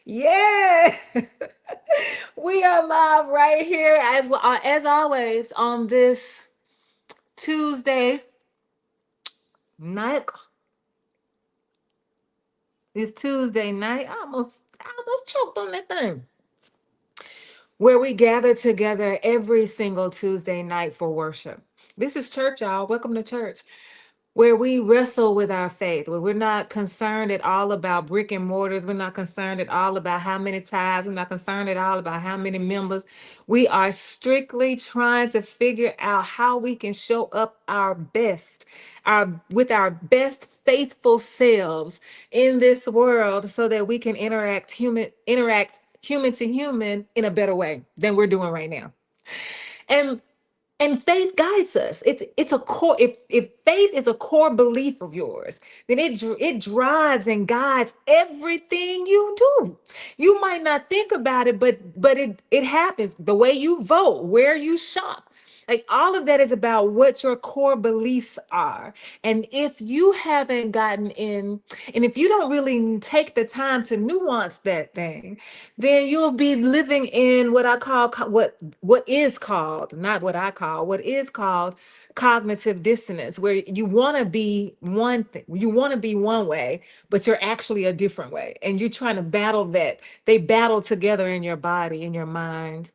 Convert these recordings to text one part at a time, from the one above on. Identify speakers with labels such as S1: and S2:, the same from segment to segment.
S1: Yeah. We are live right here as always on this Tuesday night. It's Tuesday night. I almost choked on that thing. Where we gather together every single Tuesday night for worship. This is church, y'all. Welcome to church. Where we wrestle with our faith, where we're not concerned at all about brick and mortars. We're not concerned at all about how many tithes. We're not concerned at all about how many members. We are strictly trying to figure out how we can show up our best, with our best faithful selves in this world so that we can interact human to human in a better way than we're doing right now. And faith guides us. It's a core. If faith is a core belief of yours, then it drives and guides everything you do. You might not think about it, but it happens. The way you vote, where you shop, like all of that is about what your core beliefs are. And if you haven't gotten in, and if you don't really take the time to nuance that thing, then you'll be living in what I call what is called, not what I call, what is called cognitive dissonance, where you want to be one thing, you want to be one way, but you're actually a different way. And you're trying to battle that. They battle together in your body, in your mind.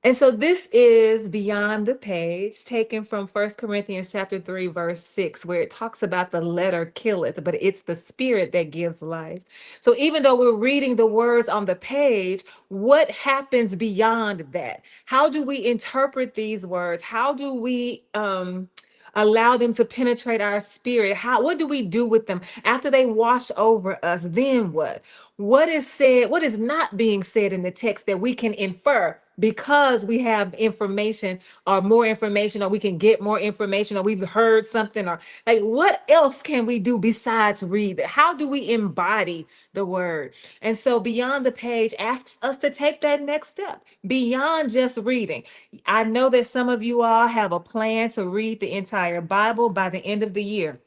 S1: And so this is Beyond the Page, taken from First Corinthians chapter 3, verse 6, where it talks about the letter killeth, but it's the spirit that gives life. So even though we're reading the words on the page, what happens beyond that? How do we interpret these words? How do we allow them to penetrate our spirit? What do we do with them after they wash over us? Then what? What is said, what is not being said in the text that we can infer because we have information or more information, or we can get more information, or we've heard something, or like what else can we do besides read? How do we embody the word? And so Beyond the Page asks us to take that next step beyond just reading. I know that some of you all have a plan to read the entire Bible by the end of the year.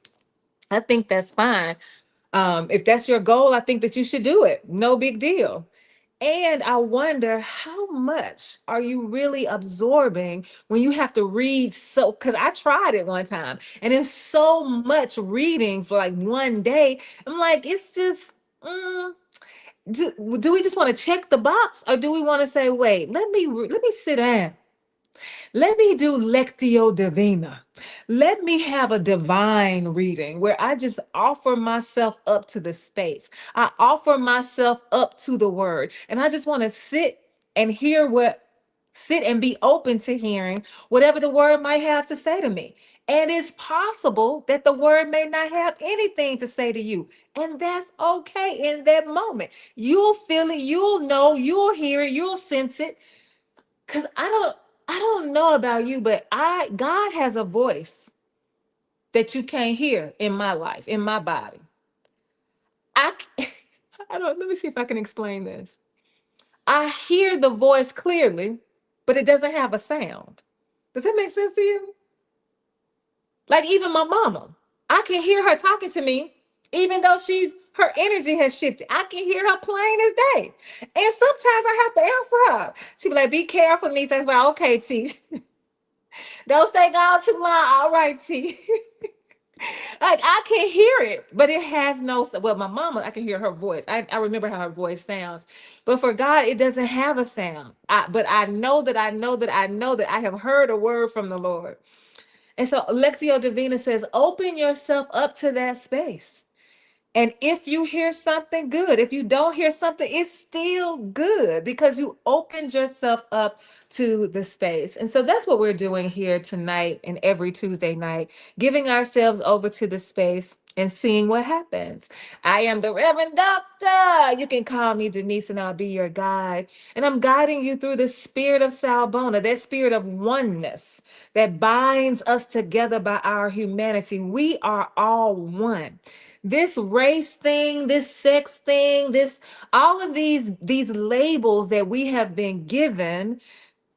S1: I think that's fine. If that's your goal, I think that you should do it. No big deal. And I wonder how much are you really absorbing when you have to read because I tried it one time and it's so much reading for like one day. I'm like, it's just, do we just want to check the box, or do we want to say, wait, let me sit down. Let me do Lectio Divina. Let me have a divine reading where I just offer myself up to the space. I offer myself up to the word. And I just want to and hear sit and be open to hearing whatever the word might have to say to me. And it's possible that the word may not have anything to say to you. And that's okay in that moment. You'll feel it, you'll know, you'll hear it, you'll sense it. Because I don't know about you, but God has a voice that you can't hear in my life, in my body. I I don't let me see if I can explain this. I hear the voice clearly, but it doesn't have a sound. Does that make sense to you? Like even my mama, I can hear her talking to me, even though her energy has shifted. I can hear her plain as day. And sometimes I have to answer her. She be like, be careful, niece. I was like, okay, T. Don't stay gone too long. All right, T. Like I can hear it, but it has no. Well, my mama, I can hear her voice. I remember how her voice sounds, but for God, it doesn't have a sound. But I know that I have heard a word from the Lord, and so Lectio Divina says, open yourself up to that space. And if you hear something, good. If you don't hear something, it's still good because you opened yourself up to the space. And so that's what we're doing here tonight and every Tuesday night, giving ourselves over to the space and seeing what happens. I am the Reverend Doctor. You can call me Denise and I'll be your guide. And I'm guiding you through the spirit of Sawubona, that spirit of oneness that binds us together by our humanity. We are all one. This race thing, this sex thing, all of these labels that we have been given,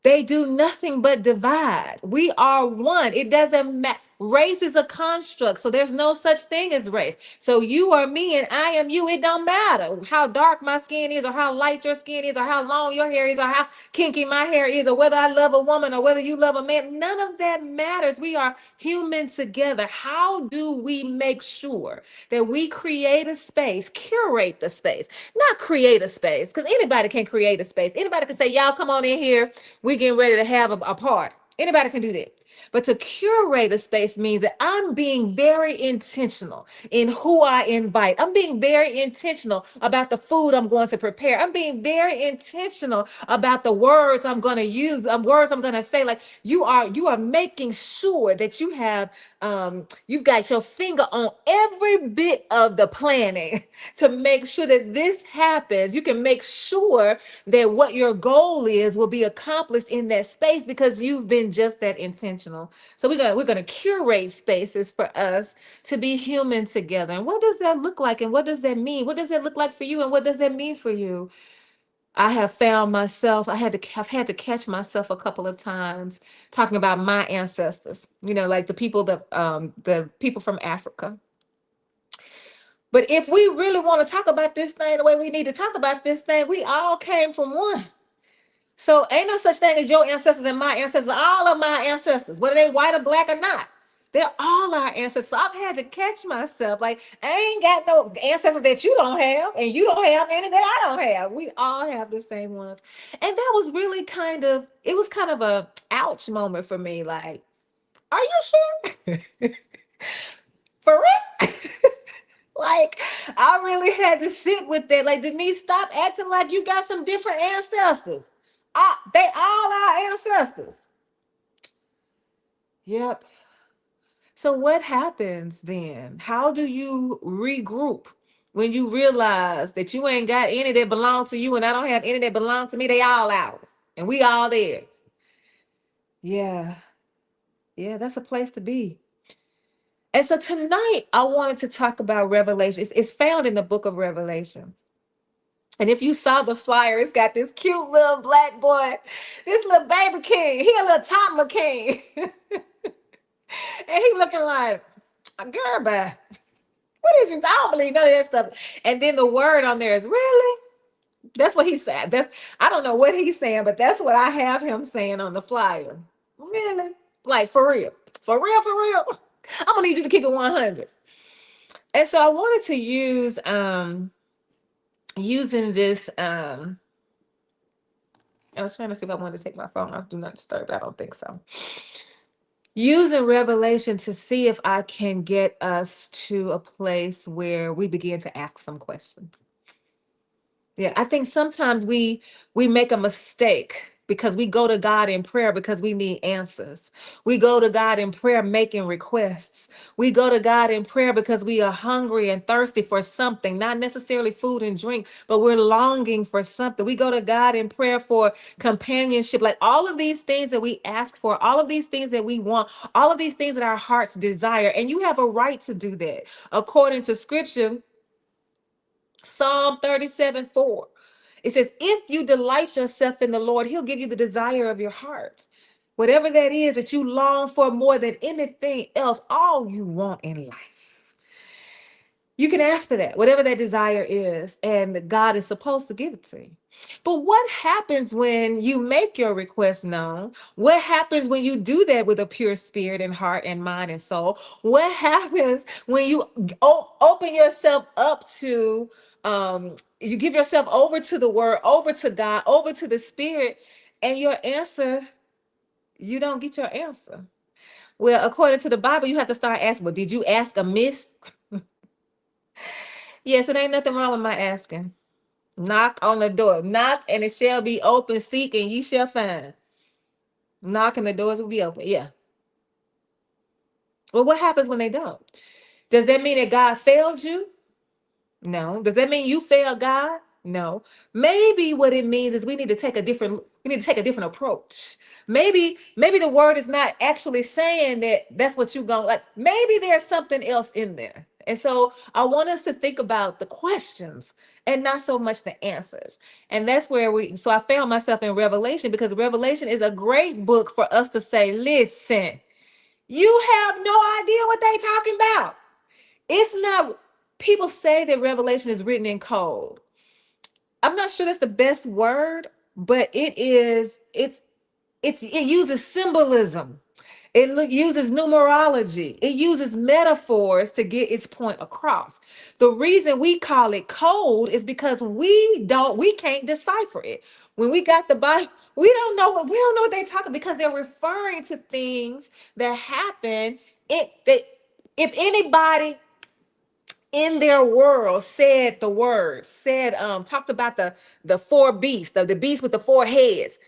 S1: they do nothing but divide. We are one. It doesn't matter. Race is a construct. So there's no such thing as race. So you are me and I am you. It don't matter how dark my skin is or how light your skin is or how long your hair is or how kinky my hair is or whether I love a woman or whether you love a man. None of that matters. We are human together. How do we make sure that we create a space, curate the space, not create a space? Because anybody can create a space. Anybody can say, y'all come on in here. We getting ready to have a party. Anybody can do that. But to curate a space means that I'm being very intentional in who I invite. I'm being very intentional about the food I'm going to prepare. I'm being very intentional about the words I'm going to use, words I'm going to say. Like you are making sure that you've got your finger on every bit of the planning to make sure that this happens. You can make sure that what your goal is will be accomplished in that space because you've been just that intentional. So we're gonna curate spaces for us to be human together. And what does that look like? And what does that mean? What does it look like for you? And what does that mean for you? I have found myself, I've had to catch myself a couple of times talking about my ancestors, like the people from Africa. But if we really want to talk about this thing the way we need to talk about this thing, we all came from one. So ain't no such thing as your ancestors and my ancestors. All of my ancestors, whether they white or black or not, they're all our ancestors. So I've had to catch myself. Like, I ain't got no ancestors that you don't have, and you don't have any that I don't have. We all have the same ones. And that was really it was kind of a ouch moment for me. Like, are you sure? For real? Like, I really had to sit with that. Like, Denise, stop acting like you got some different ancestors. They all our ancestors. Yep. So what happens then? How do you regroup when you realize that you ain't got any that belong to you and I don't have any that belong to me? They all ours and we all theirs. Yeah. Yeah, that's a place to be. And so tonight I wanted to talk about Revelation. It's found in the book of Revelation. And if you saw the flyer, it's got this cute little black boy, this little baby king. He a little toddler king. And he looking like, girl, bye. What is you? I don't believe none of that stuff. And then the word on there is really? That's what he said. I don't know what he's saying, but that's what I have him saying on the flyer. Really? Like for real. For real, for real. I'm gonna need you to keep it 100. And so I wanted to use using this I was trying to see if I wanted to take my phone off. Do not disturb. I don't think so. Using Revelation to see if I can get us to a place where we begin to ask some questions. Yeah, I think sometimes we make a mistake because we go to God in prayer because we need answers. We go to God in prayer making requests. We go to God in prayer because we are hungry and thirsty for something, not necessarily food and drink, but we're longing for something. We go to God in prayer for companionship, like all of these things that we ask for, all of these things that we want, all of these things that our hearts desire. And you have a right to do that. According to scripture, Psalm 37:4. It says, if you delight yourself in the Lord, he'll give you the desire of your heart. Whatever that is that you long for more than anything else, all you want in life. You can ask for that, whatever that desire is, and God is supposed to give it to you. But what happens when you make your request known? What happens when you do that with a pure spirit and heart and mind and soul? What happens when you open yourself up to, you give yourself over to the word, over to God, over to the spirit, and your answer, you don't get your answer? Well, according to the Bible, you have to start asking, well, did you ask amiss? Yes, it ain't nothing wrong with my asking. Knock on the door. Knock and it shall be open. Seek and ye shall find. Knock and the doors will be open. Yeah. Well, what happens when they don't? Does that mean that God failed you? No. Does that mean you failed God? No. Maybe what it means is we need to take a different approach. Maybe the word is not actually saying that that's what you're going like. Maybe there's something else in there. And so I want us to think about the questions and not so much the answers. And that's where so I found myself in Revelation because Revelation is a great book for us to say, listen, You have no idea what they talking about. It's not, people say that Revelation is written in code. I'm not sure that's the best word, but it uses symbolism. Uses numerology. It uses metaphors to get its point across. The reason we call it code is because we can't decipher it. When we got the Bible, we don't know what they're talking, because they're referring to things that happen. If anybody in their world said the words, talked about the four beasts, the beast with the four heads,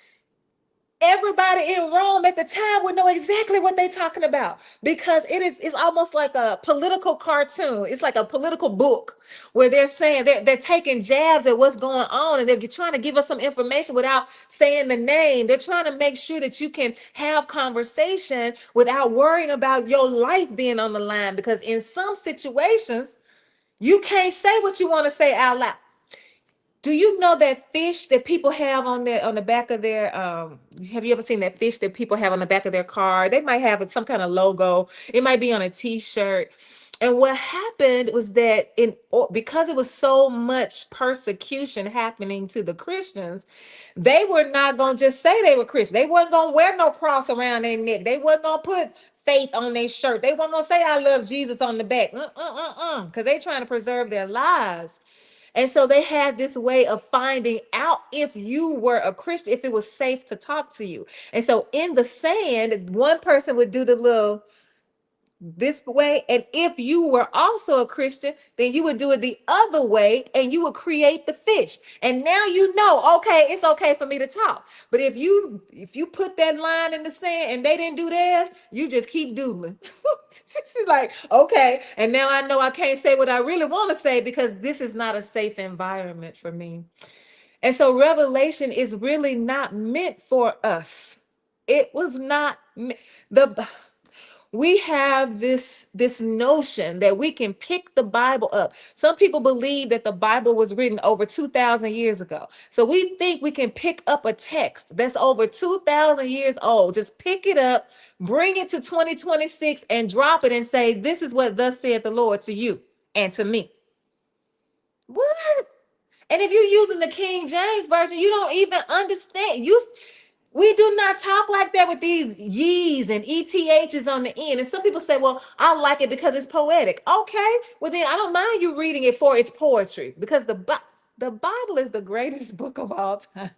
S1: everybody in Rome at the time would know exactly what they're talking about, because it's almost like a political cartoon. It's like a political book where they're saying they're taking jabs at what's going on, and they're trying to give us some information without saying the name. They're trying to make sure that you can have conversation without worrying about your life being on the line, because in some situations you can't say what you want to say out loud. Do you know that fish that people have on the back of their have you ever seen that fish that people have on the back of their car? They might have some kind of logo. It might be on a t-shirt. And what happened was that because it was so much persecution happening to the Christians, they were not going to just say they were Christian. They wasn't going to wear no cross around their neck. They wasn't going to put faith on their shirt. They wasn't going to say I love Jesus on the back. Because they trying to preserve their lives. And so they had this way of finding out if you were a Christian, if it was safe to talk to you. And so in the sand, one person would do the little this way, and if you were also a Christian, then you would do it the other way, and you would create the fish. And now you know, okay, it's okay for me to talk. But if you put that line in the sand and they didn't do theirs, you just keep doodling. She's like, okay, and now I know I can't say what I really want to say, because this is not a safe environment for me. And so Revelation is really not meant for us. It was not the We have this notion that we can pick the Bible up. Some people believe that the Bible was written over 2,000 years ago. So we think we can pick up a text that's over 2,000 years old, just pick it up, bring it to 2026 and drop it and say, this is what thus saith the Lord to you and to me. What? And if you're using the King James version, you don't even understand. We do not talk like that with these ye's and eth's on the end. And some people say, well, I like it because it's poetic. Okay, well then I don't mind you reading it for its poetry, because the Bible is the greatest book of all times.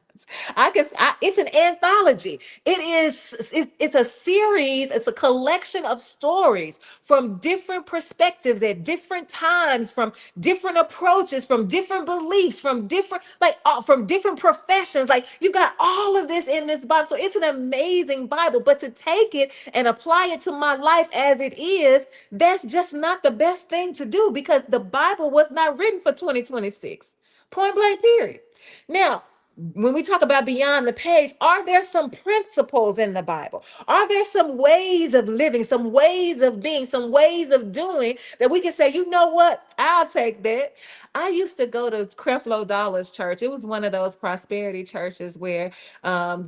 S1: It's an anthology. It's a series. It's a collection of stories from different perspectives at different times, from different approaches, from different beliefs, from different professions. Like, you got all of this in this Bible. So it's an amazing Bible. But to take it and apply it to my life as it is, that's just not the best thing to do, because the Bible was not written for 2026. Point blank, period. Now, when we talk about beyond the page, are there some principles in the Bible? Are there some ways of living, some ways of being, some ways of doing that we can say, you know what? I'll take that. I used to go to Creflo Dollar's church. It was one of those prosperity churches where um,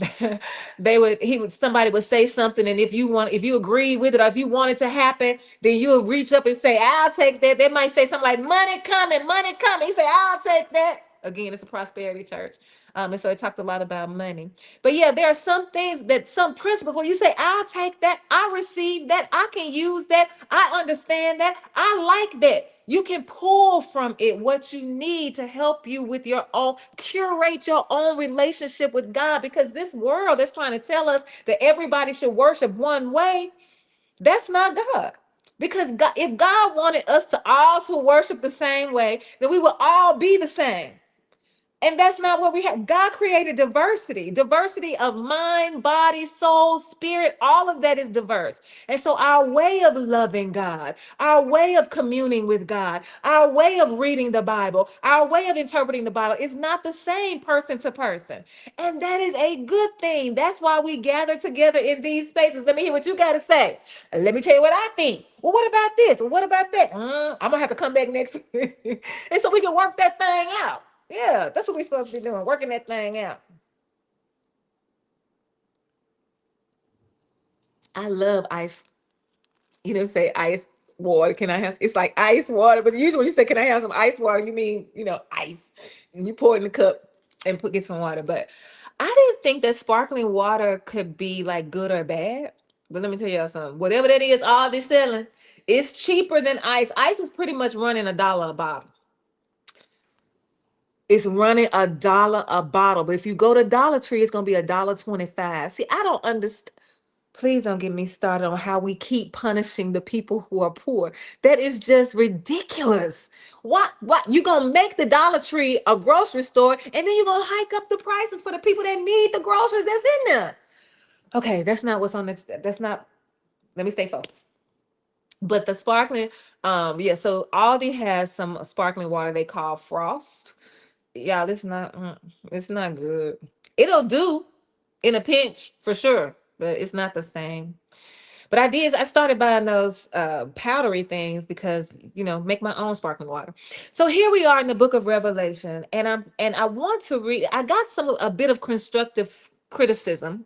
S1: somebody would say something, and if you agree with it, or if you want it to happen, then you'll reach up and say, I'll take that. They might say something like, money coming, money coming. He say, I'll take that. Again, it's a prosperity church. And so it talked a lot about money. But yeah, there are some things, that some principles where you say, I'll take that, I receive that, I can use that, I understand that, I like that. You can pull from it what you need to help you with your own, curate your own relationship with God, because this world is trying to tell us that everybody should worship one way. That's not God. Because God, if God wanted us to all to worship the same way, then we would all be the same. And that's not what we have. God created diversity of mind, body, soul, spirit. All of that is diverse. And so our way of loving God, our way of communing with God, our way of reading the Bible, our way of interpreting the Bible is not the same person to person. And that is a good thing. That's why we gather together in these spaces. Let me hear what you got to say. Let me tell you what I think. Well, what about this? Well, what about that? I'm going to have to come back next week. And so we can work that thing out. Yeah, that's what we're supposed to be doing, working that thing out. I love ice. You know, say ice water. Can I have? It's like ice water, but usually when you say, "Can I have some ice water?" You mean, ice. And you pour it in the cup and get some water. But I didn't think that sparkling water could be like good or bad. But let me tell y'all something. Whatever that is, all they're selling, it's cheaper than ice. Ice is pretty much running $1 a bottle. It's running $1 a bottle. But if you go to Dollar Tree, it's gonna be $1.25. See, I don't understand. Please don't get me started on how we keep punishing the people who are poor. That is just ridiculous. What? You gonna make the Dollar Tree a grocery store, and then you're gonna hike up the prices for the people that need the groceries that's in there. Okay, that's not what's on this. That's not. Let me stay focused. But the sparkling, yeah. So Aldi has some sparkling water they call Frost. Y'all, it's not good. It'll do in a pinch for sure, but it's not the same. But I started buying those powdery things because, make my own sparkling water. So here we are in the book of Revelation, and I want to read. I got a bit of constructive criticism.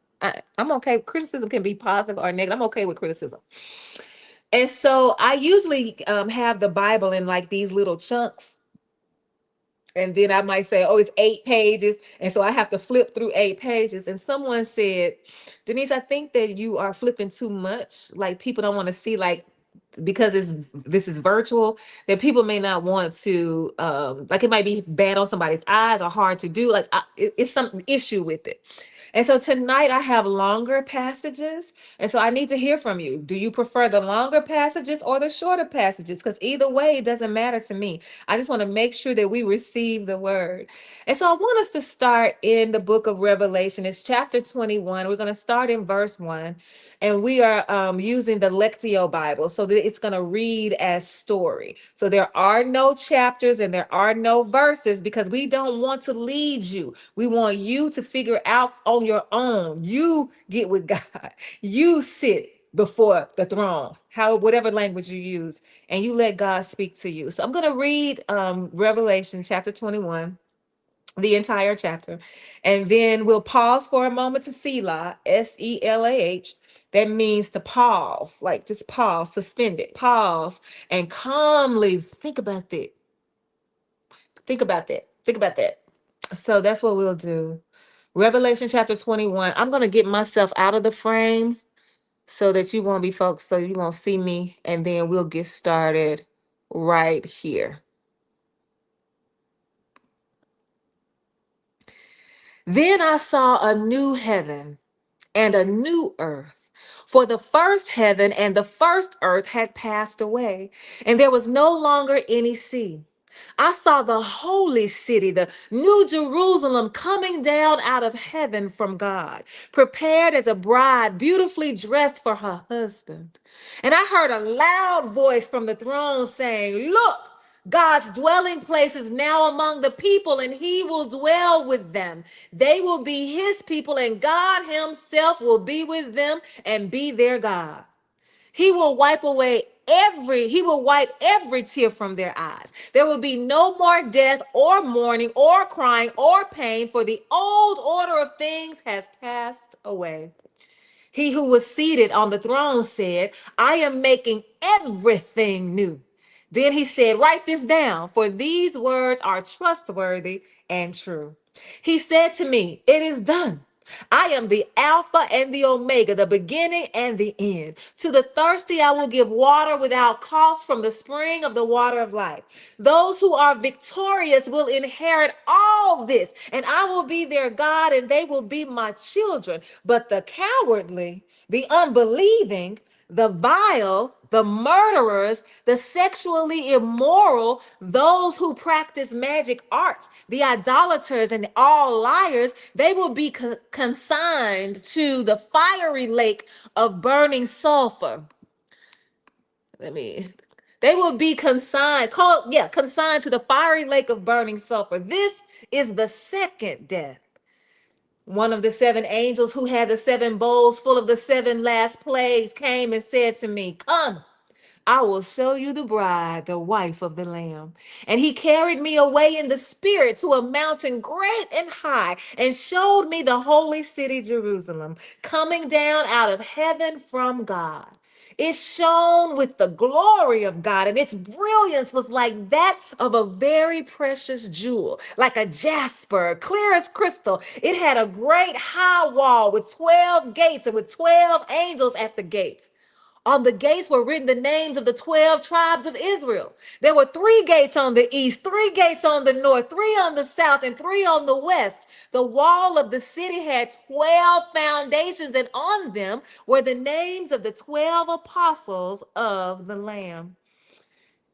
S1: I'm okay. Criticism can be positive or negative. I'm okay with criticism. And so I usually have the Bible in like these little chunks. And then I might say, oh, it's 8 pages. And so I have to flip through 8 pages. And someone said, Denise, I think that you are flipping too much. Like people don't want to see, like, because this is virtual, that people may not want to, like it might be bad on somebody's eyes or hard to do. Like it's some issue with it. And so tonight I have longer passages. And so I need to hear from you. Do you prefer the longer passages or the shorter passages? Because either way, it doesn't matter to me. I just want to make sure that we receive the word. And so I want us to start in the book of Revelation. It's chapter 21. We're going to start in verse 1. And we are using the Lectio Bible so that it's going to read as story. So there are no chapters and there are no verses because we don't want to lead you. We want you to figure out on your own. You get with God. You sit before the throne, whatever language you use, and you let God speak to you. So I'm going to read Revelation chapter 21, the entire chapter, and then we'll pause for a moment to Selah, Selah. That means to pause, like just pause, suspend it, pause, and calmly think about that. Think about that. Think about that. So that's what we'll do. Revelation chapter 21. I'm going to get myself out of the frame so that you won't be focused, so you won't see me, and then we'll get started right here. Then I saw a new heaven and a new earth. For the first heaven and the first earth had passed away, and there was no longer any sea. I saw the holy city, the new Jerusalem, coming down out of heaven from God, prepared as a bride, beautifully dressed for her husband. And I heard a loud voice from the throne saying, "Look, God's dwelling place is now among the people, and he will dwell with them. They will be his people, and God himself will be with them and be their God. He will wipe every tear from their eyes. There will be no more death or mourning or crying or pain, for the old order of things has passed away." He who was seated on the throne said, "I am making everything new." Then he said, "Write this down, for these words are trustworthy and true." He said to me, "It is done. I am the Alpha and the Omega, the beginning and the end. To the thirsty, I will give water without cost from the spring of the water of life. Those who are victorious will inherit all this, and I will be their God, and they will be my children. But the cowardly, the unbelieving, the vile, the murderers, the sexually immoral, those who practice magic arts, the idolaters, and all liars, they will be consigned to the fiery lake of burning sulfur. They will be consigned to the fiery lake of burning sulfur. This is the second death. One of the seven angels who had the seven bowls full of the seven last plagues came and said to me, "Come, I will show you the bride, the wife of the Lamb." And he carried me away in the spirit to a mountain great and high, and showed me the holy city Jerusalem, coming down out of heaven from God. It shone with the glory of God, and its brilliance was like that of a very precious jewel, like a jasper, clear as crystal. It had a great high wall with 12 gates and with 12 angels at the gates. On the gates were written the names of the 12 tribes of Israel. There were three gates on the east, three gates on the north, three on the south, and three on the west. The wall of the city had 12 foundations, and on them were the names of the 12 apostles of the Lamb.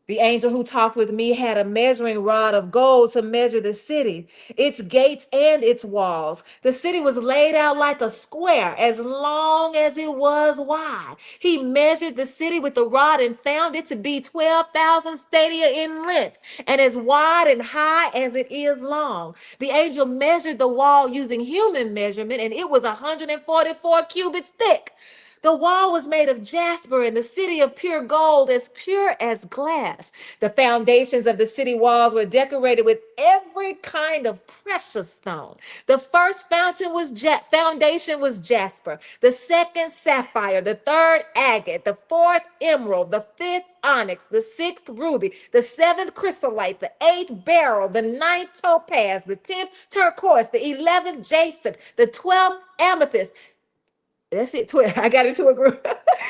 S1: The angel who talked with me had a measuring rod of gold to measure the city, its gates and its walls. The city was laid out like a square, as long as it was wide. He measured the city with the rod and found it to be 12,000 stadia in length, and as wide and high as it is long. The angel measured the wall using human measurement, and it was 144 cubits thick. The wall was made of jasper and the city of pure gold, as pure as glass. The foundations of the city walls were decorated with every kind of precious stone. The first foundation was jasper, the second sapphire, the third agate, the fourth emerald, the fifth onyx, the sixth ruby, the seventh chrysolite, the eighth beryl, the ninth topaz, the 10th turquoise, the 11th jacinth, the 12th amethyst. That's it. 12. I got into a group.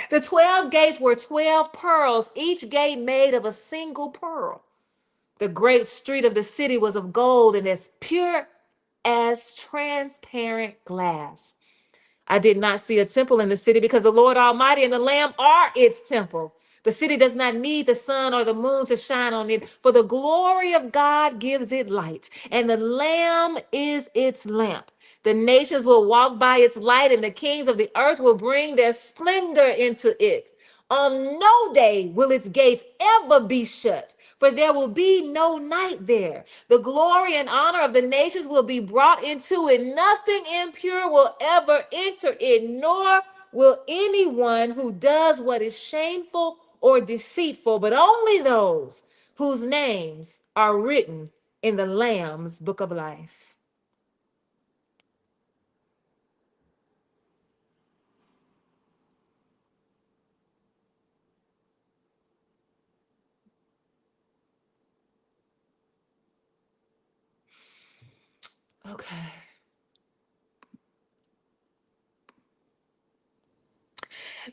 S1: The 12 gates were 12 pearls, each gate made of a single pearl. The great street of the city was of gold and as pure as transparent glass. I did not see a temple in the city because the Lord Almighty and the Lamb are its temple. The city does not need the sun or the moon to shine on it, for the glory of God gives it light, and the Lamb is its lamp. The nations will walk by its light, and the kings of the earth will bring their splendor into it. On no day will its gates ever be shut, for there will be no night there. The glory and honor of the nations will be brought into it. Nothing impure will ever enter it, nor will anyone who does what is shameful or deceitful, but only those whose names are written in the Lamb's book of life. Okay.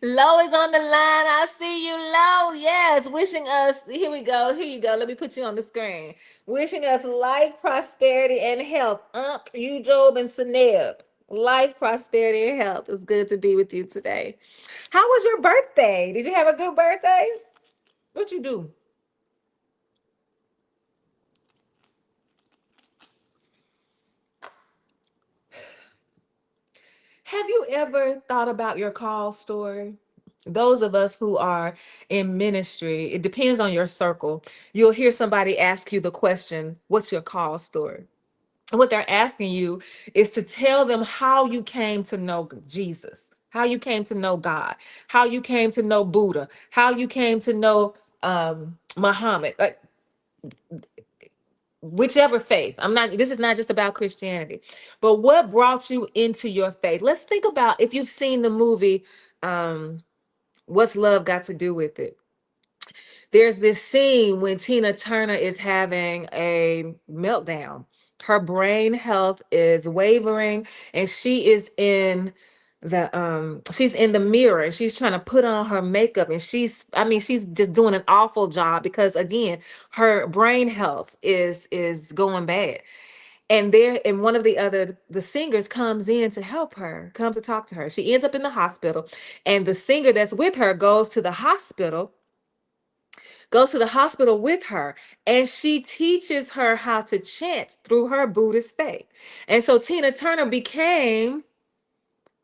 S1: Lo is on the line. I see you, Lo. Yes, wishing us. Here we go. Here you go. Let me put you on the screen. Wishing us life, prosperity, and health. You, Job, and Seneb. Life, prosperity, and health. It's good to be with you today. How was your birthday? Did you have a good birthday? What you do? Have you ever thought about your call story? Those of us who are in ministry, it depends on your circle. You'll hear somebody ask you the question, what's your call story? And what they're asking you is to tell them how you came to know Jesus, how you came to know God, how you came to know Buddha, how you came to know Muhammad. Like, whichever faith. This is not just about Christianity, but what brought you into your faith? Let's think about if you've seen the movie What's Love Got to Do with It? There's this scene when Tina Turner is having a meltdown. Her brain health is wavering, and she's in the mirror, and she's trying to put on her makeup, and she's just doing an awful job because again her brain health is going bad. And one of the singers comes in to help her, comes to talk to her. She ends up in the hospital, and the singer that's with her goes to the hospital with her, and she teaches her how to chant through her Buddhist faith. And so Tina Turner became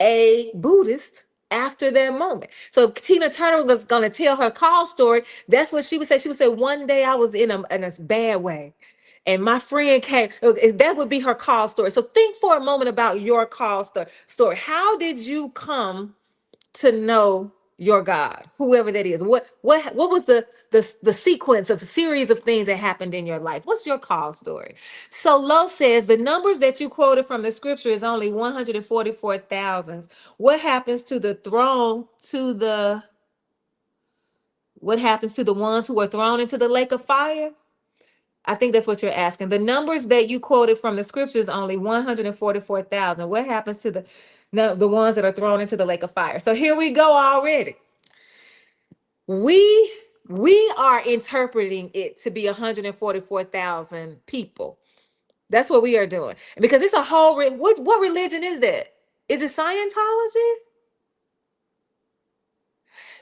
S1: a Buddhist after that moment. So if Tina Turner was going to tell her call story, that's what she would say. She would say, one day I was in a bad way, and my friend came. That would be her call story. So think for a moment about your call story. How did you come to know your God, whoever that is? What was the sequence of series of things that happened in your life? What's your call story? So Lo says the numbers that you quoted from the scripture is only 144,000. What happens to the throne, to the What happens to the ones who are thrown into the lake of fire? I think that's what you're asking. The numbers that you quoted from the scriptures only 144,000. What happens to the no, the ones that are thrown into the lake of fire? So here we go already. We we are interpreting it to be 144,000 people. That's what we are doing. Because it's a whole what religion is that? Is it Scientology?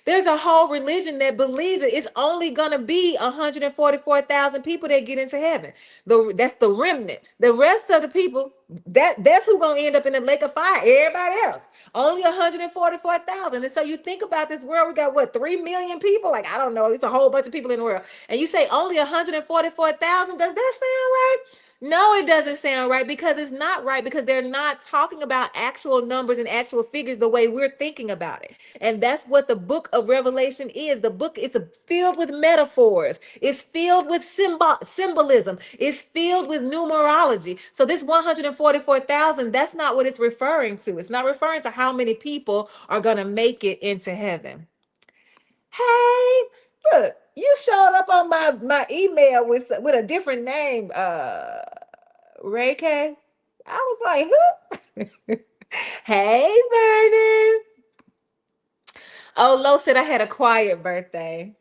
S1: There's a whole religion that believes it's only gonna be 144,000 people that get into heaven. That's the remnant. The rest of the people, that's who gonna end up in the lake of fire. Everybody else, only 144,000. And so you think about this world, we got what, 3 million people? Like, I don't know, it's a whole bunch of people in the world. And you say only 144,000. Does that sound right? No, it doesn't sound right, because it's not right, because they're not talking about actual numbers and actual figures the way we're thinking about it. And that's what the book of Revelation is. The book is filled with metaphors. It's filled with symbolism. It's filled with numerology. So this 144,000, that's not what it's referring to. It's not referring to how many people are going to make it into heaven. Hey, look, you showed up on my email with a different name, Ray K. I was like, who? Hey, Vernon. Oh, Lo said I had a quiet birthday.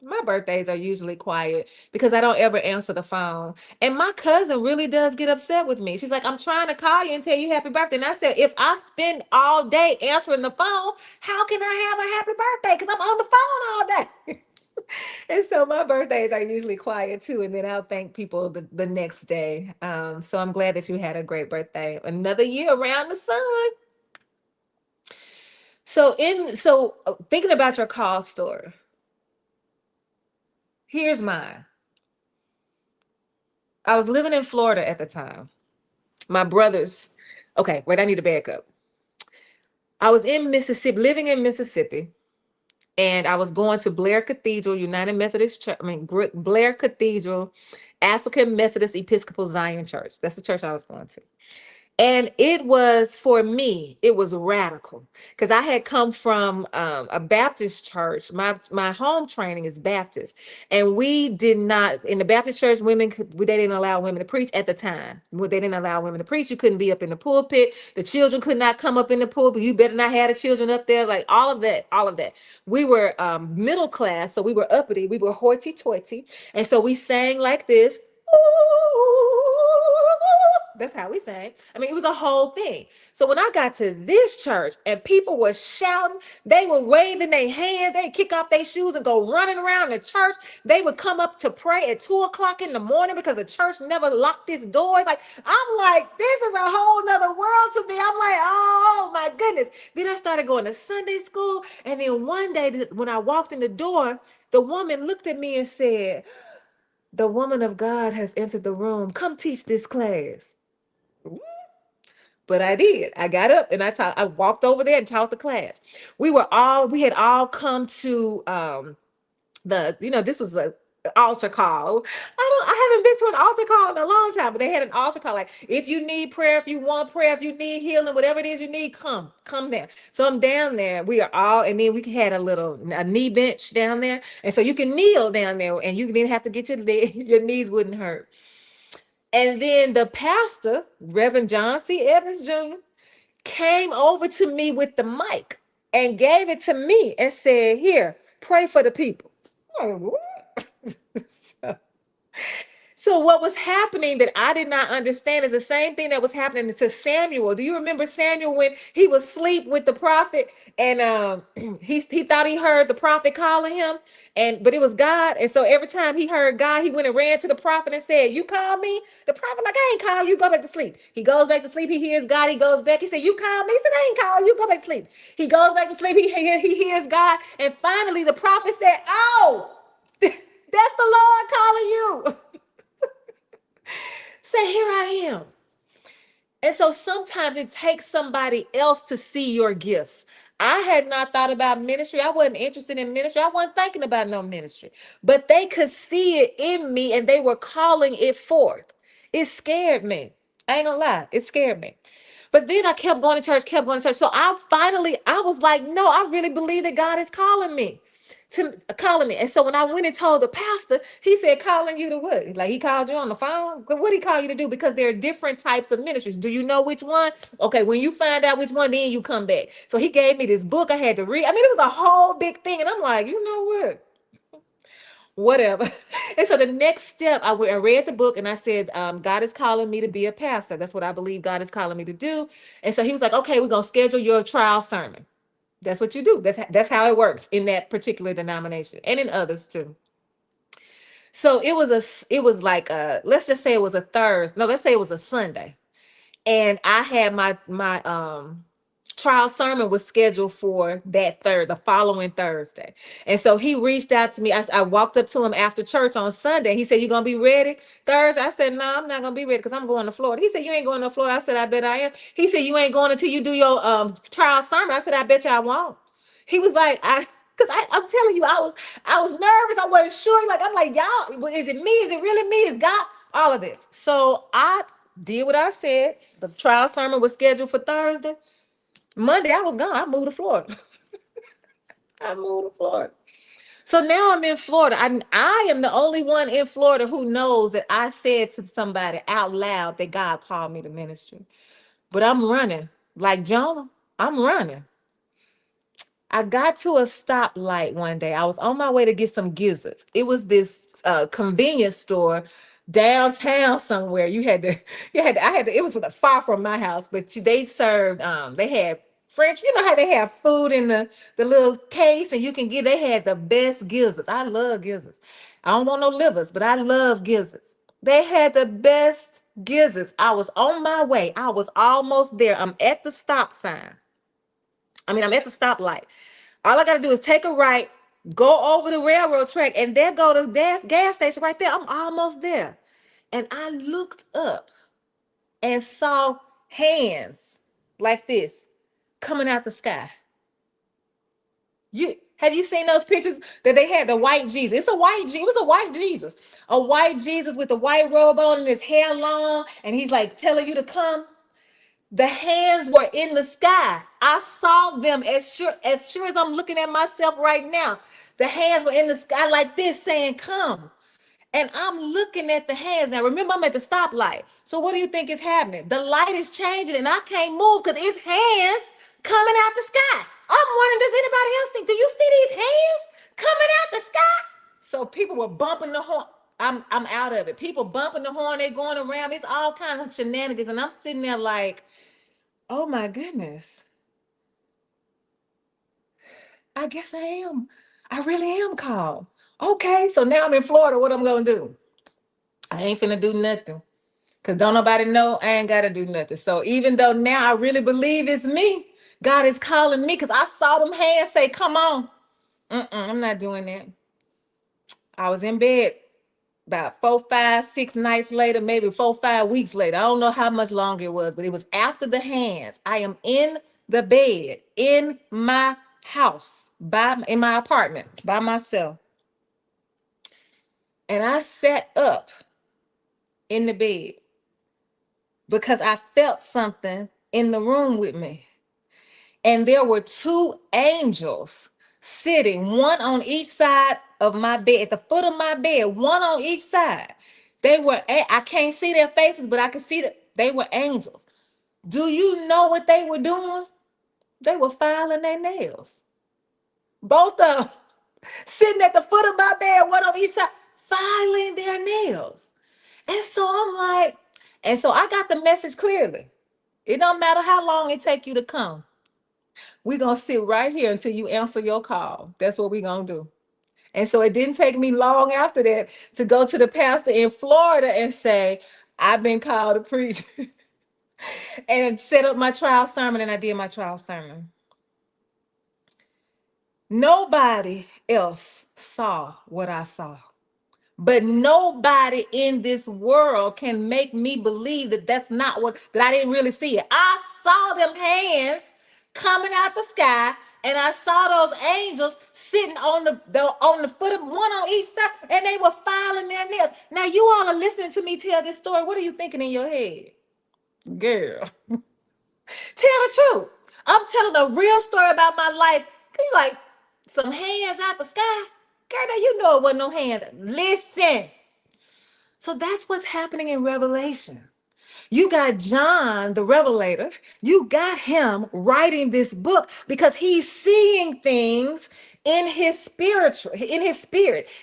S1: My birthdays are usually quiet because I don't ever answer the phone. And my cousin really does get upset with me. She's like, I'm trying to call you and tell you happy birthday. And I said, if I spend all day answering the phone, how can I have a happy birthday? Because I'm on the phone all day. And so my birthdays are usually quiet too. And then I'll thank people the next day. So I'm glad that you had a great birthday. Another year around the sun. So thinking about your call story, here's mine. I was living in Florida at the time. My brothers, okay, wait, I need to back up. I was in Mississippi, living in Mississippi, and I was going to Blair Cathedral United Methodist Church, Blair Cathedral African Methodist Episcopal Zion Church. That's the church I was going to. And it was, for me, it was radical, because I had come from a Baptist church. My home training is Baptist. And we did not, in the Baptist church, they didn't allow women to preach at the time. They didn't allow women to preach. You couldn't be up in the pulpit. The children could not come up in the pulpit. You better not have the children up there. Like all of that, all of that. We were middle class, so we were uppity. We were hoity-toity. And so we sang like this. That's how we sang. I mean, it was a whole thing. So when I got to this church and people were shouting, they were waving their hands, they'd kick off their shoes and go running around the church. They would come up to pray at 2 o'clock in the morning because the church never locked its doors. Like, I'm like, this is a whole nother world to me. I'm like, oh my goodness. Then I started going to Sunday school. And then one day when I walked in the door, the woman looked at me and said, "The woman of God has entered the room. Come teach this class." But I did. I got up and I walked over there and taught the class. We had all come to this was a altar call. I haven't been to an altar call in a long time, but they had an altar call. Like, if you need prayer, if you want prayer, if you need healing, whatever it is you need, come down. So I'm down there. We are all, and then we had a knee bench down there. And so you can kneel down there and you didn't have to get your knees wouldn't hurt. And then the pastor, Reverend John C. Evans Jr., came over to me with the mic and gave it to me and said, "Here, pray for the people." so, so what was happening that I did not understand is the same thing that was happening to Samuel. Do you remember Samuel when he was asleep with the prophet and he thought he heard the prophet calling him, but it was God. And so every time he heard God, he went and ran to the prophet and said, "You call me?" The prophet like, "I ain't call you. Go back to sleep." He goes back to sleep. He hears God. He goes back. He said, "You call me?" He said, "I ain't call you. Go back to sleep." He goes back to sleep. He hears God. And finally the prophet said, "Oh, that's the Lord calling you." Say, "Here I am." And so sometimes it takes somebody else to see your gifts. I had not thought about ministry. I wasn't interested in ministry. I wasn't thinking about no ministry. But they could see it in me and they were calling it forth. It scared me. I ain't gonna lie. It scared me. But then I kept going to church, kept going to church. So I was like, no, I really believe that God is calling me. to calling me. And so when I went and told the pastor, he said, calling you to what? Like he called you on the phone? But what did he call you to do? Because there are different types of ministries. Do you know which one? Okay, when you find out which one, then you come back. So he gave me this book I had to read. I mean, it was a whole big thing. And I'm like, you know what? Whatever. And so the next step, I read the book and I said, God is calling me to be a pastor. That's what I believe God is calling me to do. And so he was like, okay, we're going to schedule your trial sermon. That's what you do. That's how it works in that particular denomination and in others too. So it was like let's just say it was a Thursday. No, let's say it was a Sunday. And I had my trial sermon was scheduled for the following Thursday. And so he reached out to me. I walked up to him after church on Sunday. He said, "You gonna be ready Thursday?" I said, "No, I'm not gonna be ready because I'm going to Florida." He said, "You ain't going to Florida?" I said, "I bet I am." He said, "You ain't going until you do your trial sermon." I said, "I bet you I won't." He was like, because I'm telling you, I was nervous. I wasn't sure. Like, I'm like, y'all, is it me? Is it really me? Is God? All of this. So I did what I said. The trial sermon was scheduled for Thursday. Monday, I was gone. I moved to Florida. I moved to Florida. So now I'm in Florida. I am the only one in Florida who knows that I said to somebody out loud that God called me to ministry. But I'm running. Like Jonah, I'm running. I got to a stoplight one day. I was on my way to get some gizzards. It was this convenience store downtown somewhere. I had to, it was far from my house, but they served, they had French, you know how they have food in the little case and you can get, they had the best gizzards. I love gizzards. I don't want no livers, but I love gizzards. They had the best gizzards. I was on my way. I was almost there. I'm at the stop sign. I'm at the stoplight. All I got to do is take a right, go over the railroad track, and there go the gas station right there. I'm almost there. And I looked up and saw hands like this coming out the sky. Have you seen those pictures that they had the white Jesus? It was a white Jesus. A white Jesus with the white robe on and his hair long, and he's like telling you to come. The hands were in the sky. I saw them as sure as I'm looking at myself right now. The hands were in the sky like this saying, "Come." And I'm looking at the hands. Now, remember, I'm at the stoplight. So what do you think is happening? The light is changing and I can't move because it's hands coming out the sky. I'm wondering, does anybody else see? Do you see these hands coming out the sky? So people were bumping the horn. I'm out of it. People bumping the horn, they going around. It's all kinds of shenanigans. And I'm sitting there like, oh my goodness. I guess I am. I really am called. Okay, so now I'm in Florida. What I'm gonna do? I ain't finna do nothing. Cause don't nobody know I ain't gotta do nothing. So even though now I really believe it's me, God is calling me because I saw them hands say, "Come on." I'm not doing that. I was in bed about 4, 5, 6 nights later, maybe 4, 5 weeks later. I don't know how much longer it was, but it was after the hands. I am in the bed in my house, in my apartment by myself. And I sat up in the bed because I felt something in the room with me. And there were two angels sitting, one on each side of my bed, at the foot of my bed, one on each side. I can't see their faces, but I can see that they were angels. Do you know what they were doing? They were filing their nails. Both of them sitting at the foot of my bed, one on each side, filing their nails. And so I'm like, and so I got the message clearly. It don't matter how long it take you to come. We're going to sit right here until you answer your call. That's what we're going to do. And so it didn't take me long after that to go to the pastor in Florida and say, I've been called to preach and set up my trial sermon. And I did my trial sermon. Nobody else saw what I saw. But nobody in this world can make me believe that that I didn't really see it. I saw them hands coming out the sky, and I saw those angels sitting on the foot of one on each side, and they were filing their nails. Now you all are listening to me tell this story. What are you thinking in your head? Girl, tell the truth. I'm telling a real story about my life. You like, some hands out the sky. Girl, now you know it wasn't no hands. Listen. So that's what's happening in Revelation. You got John, the Revelator. You got him writing this book because he's seeing things in his spirit.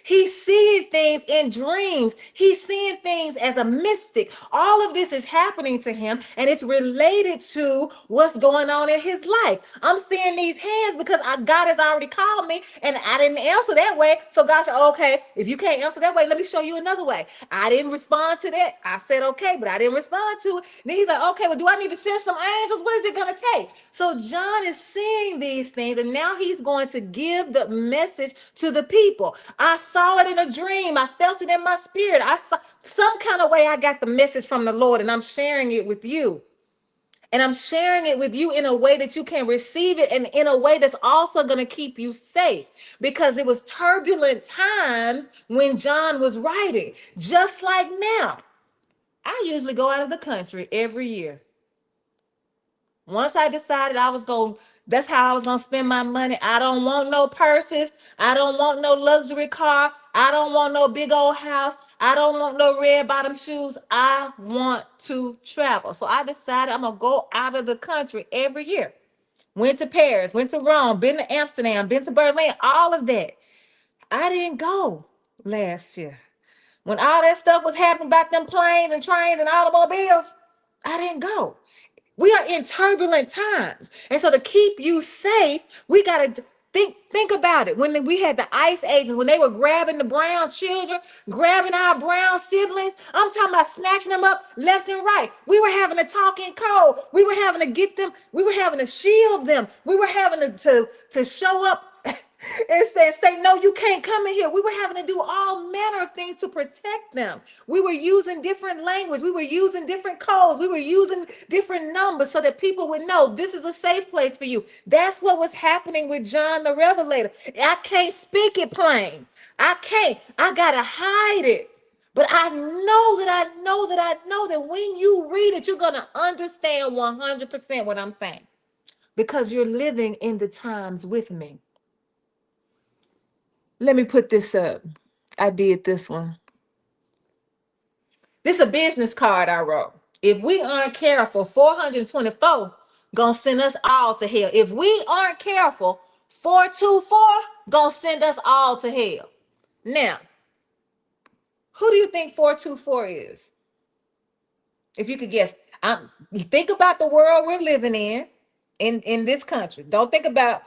S1: He's seeing things in dreams. He's seeing things as a mystic. All of this is happening to him, and it's related to what's going on in his life. I'm seeing these hands because God has already called me, and I didn't answer that way. So God said, okay, if you can't answer that way, let me show you another way. I didn't respond to that. I said, okay, but I didn't respond to it. Then he's like, okay, well, do I need to send some angels? What is it going to take? So John is seeing these things, and now he's going to give the message to the people. I saw it in a dream. I felt it in my spirit. I saw some kind of way I got the message from the Lord, and I'm sharing it with you. And I'm sharing it with you in a way that you can receive it, and in a way that's also going to keep you safe, because it was turbulent times when John was writing, just like now. I usually go out of the country every year. Once I decided that's how I was going to spend my money. I don't want no purses. I don't want no luxury car. I don't want no big old house. I don't want no red bottom shoes. I want to travel. So I decided I'm going to go out of the country every year. Went to Paris, went to Rome, been to Amsterdam, been to Berlin, all of that. I didn't go last year. When all that stuff was happening about them planes and trains and automobiles, I didn't go. We are in turbulent times. And so to keep you safe, we got to think about it. When we had the ice ages, when they were grabbing the brown children, grabbing our brown siblings, I'm talking about snatching them up left and right. We were having to talk in code. We were having to get them. We were having to shield them. We were having to show up and say, no, you can't come in here. We were having to do all manner of things to protect them. We were using different language. We were using different codes. We were using different numbers so that people would know this is a safe place for you. That's what was happening with John the Revelator. I can't speak it plain. I can't. I got to hide it. But I know that when you read it, you're going to understand 100% what I'm saying, because you're living in the times with me. Let me put this up. I did this one. This is a business card I wrote. If we aren't careful, 424 gonna send us all to hell. If we aren't careful, 424 gonna send us all to hell. Now, who do you think 424 is? If you could guess. Think about the world we're living in this country. Don't think about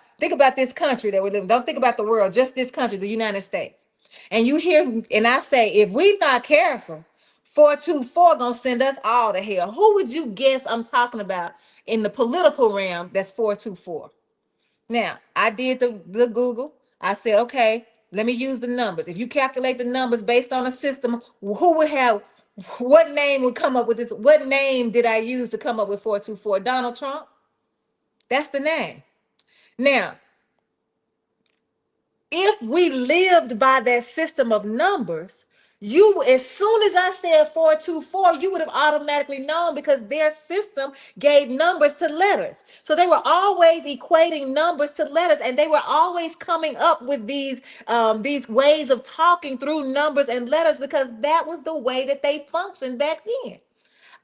S1: this country that we're living. Don't think about the world, just this country, the United States. And you hear, and I say, if we're not careful, 424 gonna send us all to hell. Who would you guess I'm talking about in the political realm that's 424? Now, I did the Google. I said, okay, let me use the numbers. If you calculate the numbers based on a system, what name would come up with this? What name did I use to come up with 424? Donald Trump? That's the name. Now, if we lived by that system of numbers, as soon as I said 424, you would have automatically known, because their system gave numbers to letters. So they were always equating numbers to letters, and they were always coming up with these ways of talking through numbers and letters, because that was the way that they functioned back then.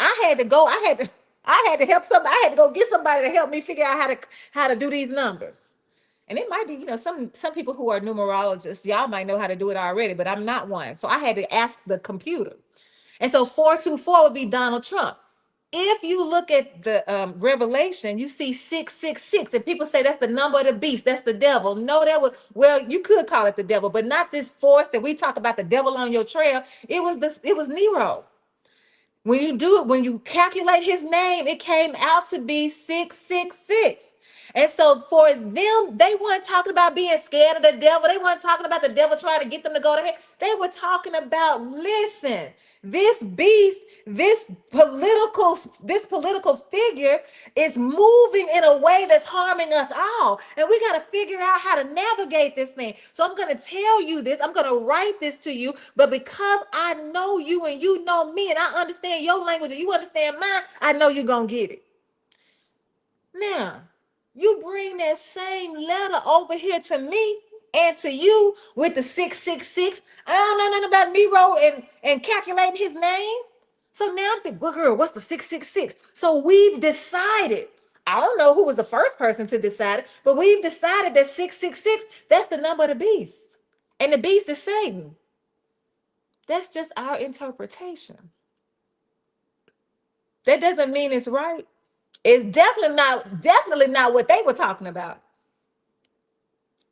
S1: I had to help somebody. I had to go get somebody to help me figure out how to do these numbers. And it might be, some people who are numerologists, y'all might know how to do it already, but I'm not one. So I had to ask the computer. And so 424 would be Donald Trump. If you look at the Revelation, you see 666, and people say that's the number of the beast, that's the devil. No, you could call it the devil, but not this force that we talk about, the devil on your trail. It was Nero. When you calculate his name, it came out to be 666. And so for them, they weren't talking about being scared of the devil. They weren't talking about the devil trying to get them to go to hell. They were talking about, listen, this beast, this political figure is moving in a way that's harming us all. And we got to figure out how to navigate this thing. So I'm going to tell you this. I'm going to write this to you. But because I know you and you know me, and I understand your language and you understand mine, I know you're going to get it. Now, You bring that same letter over here to me and to you with the 666. I don't know nothing about Nero and calculating his name. So now I'm thinking, well, girl, what's the 666? So we've decided. I don't know who was the first person to decide it, but we've decided that 666, that's the number of the beast. And the beast is Satan. That's just our interpretation. That doesn't mean it's right. It's definitely not what they were talking about.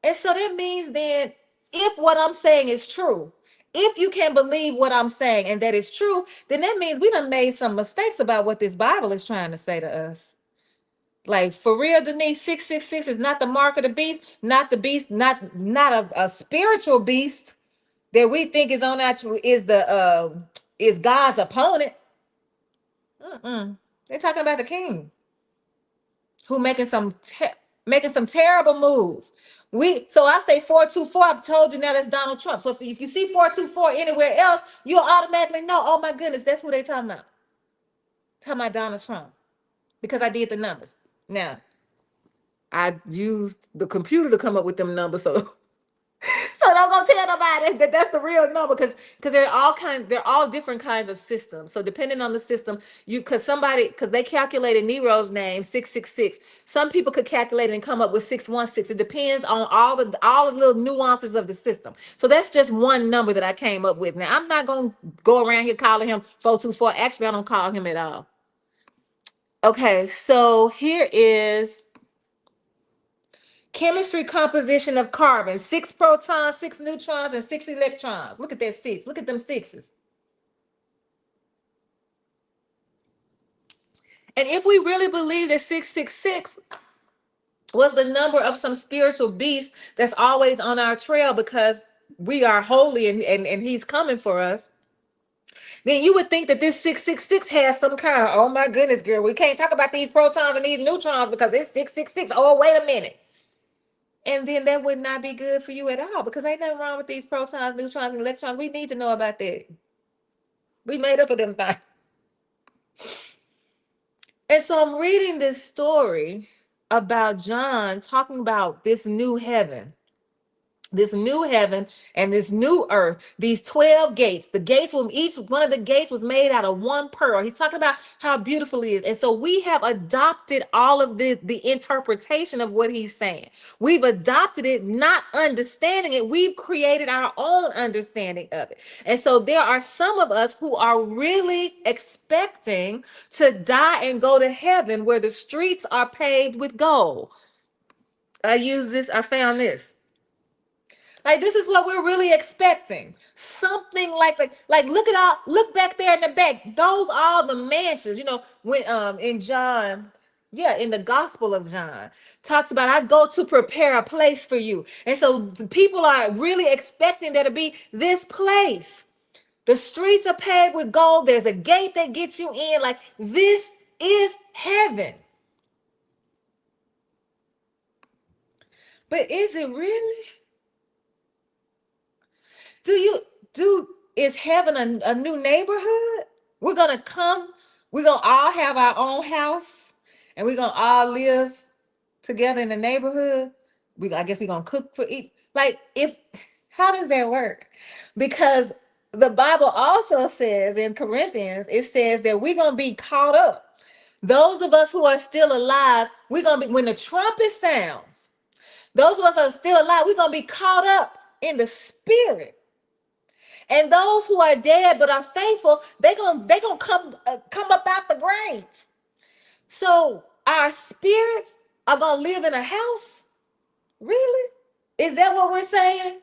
S1: And so that means then, if what I'm saying is true, if you can believe what I'm saying and that is true, then that means we done made some mistakes about what this Bible is trying to say to us. Like, for real, Denise, 666 is not the mark of the beast, not the beast, not a spiritual beast that we think is on our is God's opponent. They're talking about the king who making some terrible moves. So I say 424. I've told you now that's Donald Trump. So if you see 424 anywhere else, you'll automatically know. Oh my goodness, that's who they talking about. Talking about Donald Trump because I did the numbers. Now I used the computer to come up with them numbers, so so don't go tell nobody that that's the real number, because they're all different kinds of systems. So depending on the system, because they calculated Nero's name 666. Some people could calculate it and come up with 616. It depends on all the little nuances of the system. So that's just one number that I came up with. Now I'm not gonna go around here calling him 424. Actually, I don't call him at all. Okay, so here is chemistry composition of carbon: 6 protons, 6 neutrons, and 6 electrons. Look at that six. Look at them sixes. And if we really believe that 666 was the number of some spiritual beast that's always on our trail because we are holy and he's coming for us, then you would think that this 666 has some kind of, oh my goodness, girl, we can't talk about these protons and these neutrons because it's 666. Oh, wait a minute. And then that would not be good for you at all, because ain't nothing wrong with these protons, neutrons, and electrons. We need to know about that. We made up of them things. And so I'm reading this story about John talking about this new heaven and this new earth, these 12 gates. The gates, each one of the gates was made out of one pearl. He's talking about how beautiful it is. And so we have adopted all of the interpretation of what he's saying. We've adopted it, not understanding it. We've created our own understanding of it. And so there are some of us who are really expecting to die and go to heaven where the streets are paved with gold. I found this. Like, this is what we're really expecting. Something look back there in the back. Those are the mansions. When in John, yeah, in the Gospel of John, talks about, I go to prepare a place for you. And so the people are really expecting there to be this place. The streets are paved with gold. There's a gate that gets you in. Like, this is heaven. But is it really? Is heaven a new neighborhood? We're gonna come, we're gonna all have our own house, and we're gonna all live together in the neighborhood. I guess we're gonna cook for each. Like, how does that work? Because the Bible also says in Corinthians, it says that we're gonna be caught up. Those of us who are still alive, we're gonna be, when the trumpet sounds, those of us who are still alive, we're gonna be caught up in the spirit. And those who are dead but are faithful, they gonna come up out the grave. So our spirits are gonna live in a house? Really? Is that what we're saying?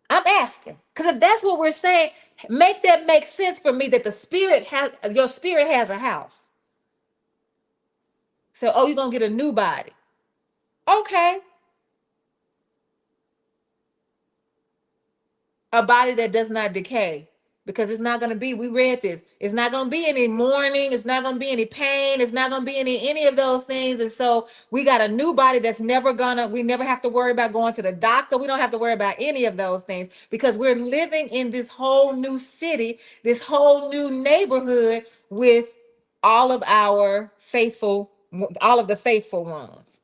S1: I'm asking, because if that's what we're saying, make that make sense for me, that your spirit has a house. So, oh, you're gonna get a new body. Okay. A body that does not decay, because it's not going to be, we read this, it's not going to be any mourning, it's not going to be any pain, it's not going to be any of those things. And so we got a new body that's we never have to worry about going to the doctor. We don't have to worry about any of those things, because we're living in this whole new city, this whole new neighborhood with all of the faithful ones.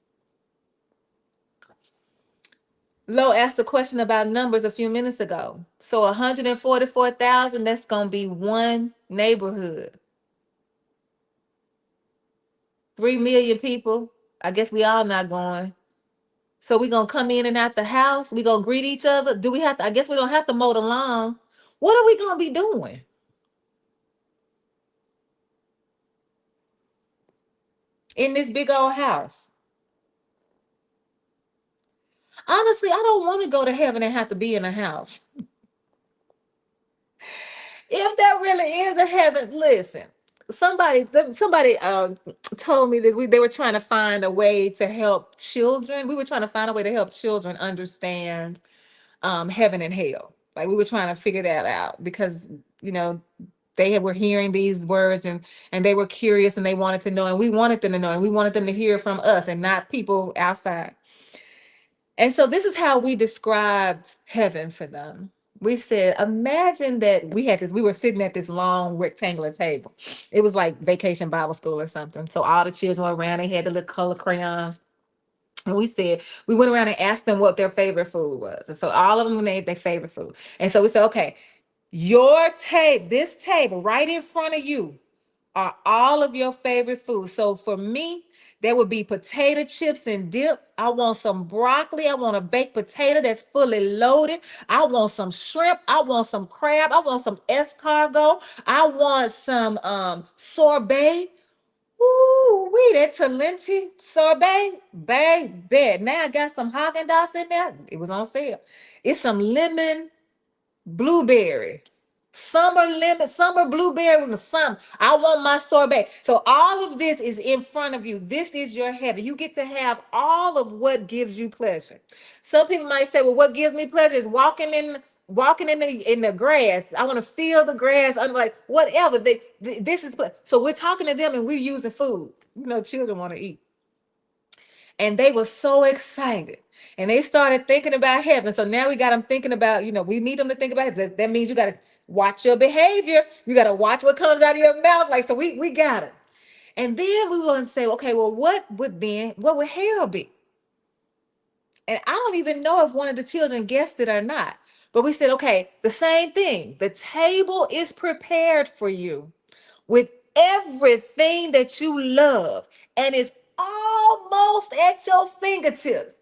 S1: Lo asked a question about numbers a few minutes ago. So 144,000, that's going to be one neighborhood. 3 million people. I guess we all not going. So we going to come in and out the house. We going to greet each other. Do we have to? I guess we don't have to mow the lawn. What are we going to be doing in this big old house? Honestly, I don't want to go to heaven and have to be in a house. If that really is a heaven, listen. Somebody told me this. They were trying to find a way to help children. We were trying to find a way to help children understand heaven and hell. Like we were trying to figure that out because you know were hearing these words and they were curious and they wanted to know and we wanted them to know and we wanted them to hear from us and not people outside. And so this is how we described heaven for them. We said, imagine that we were sitting at this long rectangular table. It was like vacation Bible school or something. So all the children were around, they had the little color crayons. And we said, we went around and asked them what their favorite food was. And so all of them named their favorite food. And so we said, okay, this table right in front of you are all of your favorite foods. So for me, there would be potato chips and dip. I want some broccoli. I want a baked potato that's fully loaded. I want some shrimp. I want some crab. I want some escargot. I want some sorbet. Ooh, that Talenti sorbet, baby. Now I got some Haagen-Dazs in there. It was on sale. It's some lemon blueberry. Summer lemon, summer blueberry with some. I want my sorbet. So all of this is in front of you. This is your heaven. You get to have all of what gives you pleasure. Some people might say, well, what gives me pleasure is walking in the grass. I want to feel the grass. I'm like, whatever. This is so we're talking to them and we're using food. Children want to eat. And they were so excited. And they started thinking about heaven. So now we got them thinking about, we need them to think about it. That means you got to watch your behavior. You got to watch what comes out of your mouth. Like, so we got it. And then we want to say, okay, well, what would hell be? And I don't even know if one of the children guessed it or not. But we said, okay, the same thing. The table is prepared for you with everything that you love. And it's almost at your fingertips.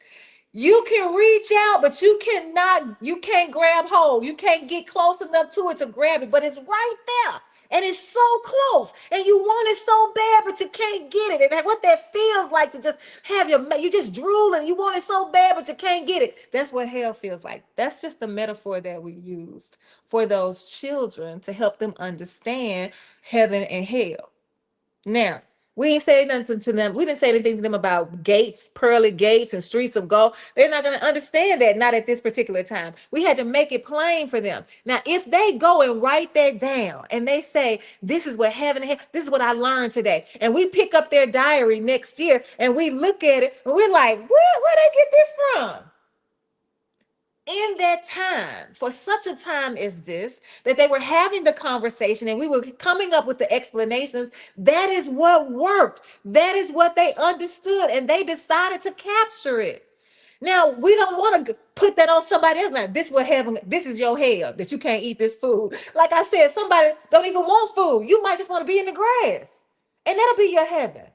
S1: You can reach out, but you can't grab hold. You can't get close enough to it to grab it, but it's right there. And it's so close. And you want it so bad, but you can't get it. And what that feels like to just have you just drooling. You want it so bad, but you can't get it. That's what hell feels like. That's just the metaphor that we used for those children to help them understand heaven and hell. Now, we ain't say nothing to them. We didn't say anything to them about gates, pearly gates, and streets of gold. They're not going to understand that, not at this particular time. We had to make it plain for them. Now, if they go and write that down and they say, this is what heaven, this is what I learned today, and we pick up their diary next year and we look at it and we're like, where they get this from? In that time, for such a time as this, that they were having the conversation and we were coming up with the explanations, that is what worked. That is what they understood, and they decided to capture it. Now, we don't want to put that on somebody else. Now, this is your hell, that you can't eat this food. Like I said, somebody don't even want food. You might just want to be in the grass, and that'll be your heaven.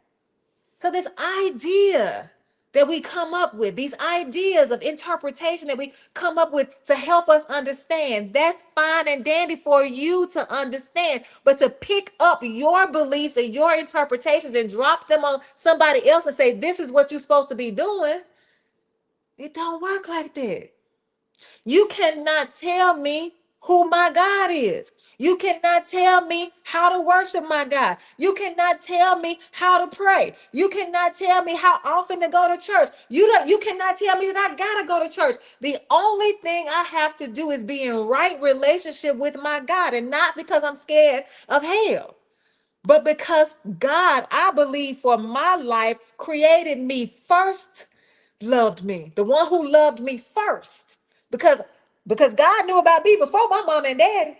S1: So this idea that we come up with, these ideas of interpretation that we come up with to help us understand, that's fine and dandy for you to understand. But to pick up your beliefs and your interpretations and drop them on somebody else and say, this is what you're supposed to be doing, it don't work like that. You cannot tell me who my God is. You cannot tell me how to worship my God. You cannot tell me how to pray. You cannot tell me how often to go to church. You cannot tell me that I gotta go to church. The only thing I have to do is be in right relationship with my God, and not because I'm scared of hell, but because God, I believe, for my life, created me first, loved me, the one who loved me first, because God knew about me before my mom and daddy.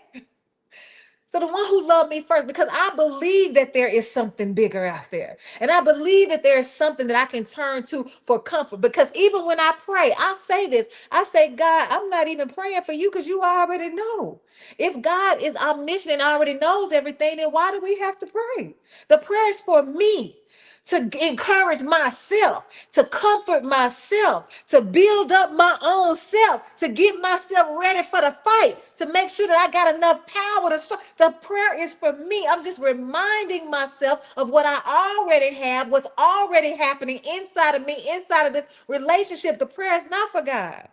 S1: for the one who loved me first, because I believe that there is something bigger out there. And I believe that there is something that I can turn to for comfort. Because even when I pray, I say this, I say, God, I'm not even praying for you because you already know. If God is omniscient and already knows everything, then why do we have to pray? The prayer is for me, to encourage myself, to comfort myself, to build up my own self, to get myself ready for the fight, to make sure that I got enough power to start. The prayer is for me. I'm just reminding myself of what I already have, what's already happening inside of me, inside of this relationship. The prayer is not for God.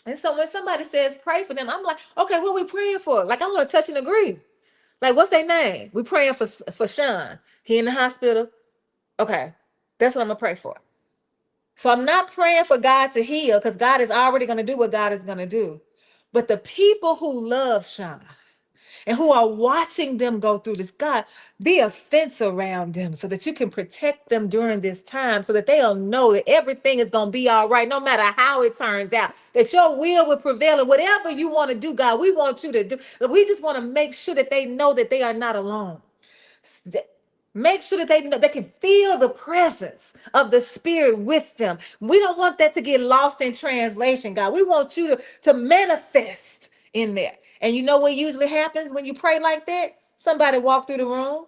S1: And so when somebody says pray for them, I'm like, okay, what are we praying for? Like, I want to touch and agree. Like, what's their name? We praying for Sean. He in the hospital. Okay, that's what I'm gonna pray for. So I'm not praying for God to heal, because God is already gonna do what God is gonna do. But the people who love Sean and who are watching them go through this, God, be a fence around them so that you can protect them during this time, so that they'll know that everything is gonna be all right, no matter how it turns out, that your will will prevail. And whatever you want to do, God, we want you to do. We just want to make sure that they know that they are not alone. Make sure that they know, they can feel the presence of the Spirit with them. We don't want that to get lost in translation, God. We want you to manifest in there. And you know what usually happens when you pray like that? Somebody walk through the room.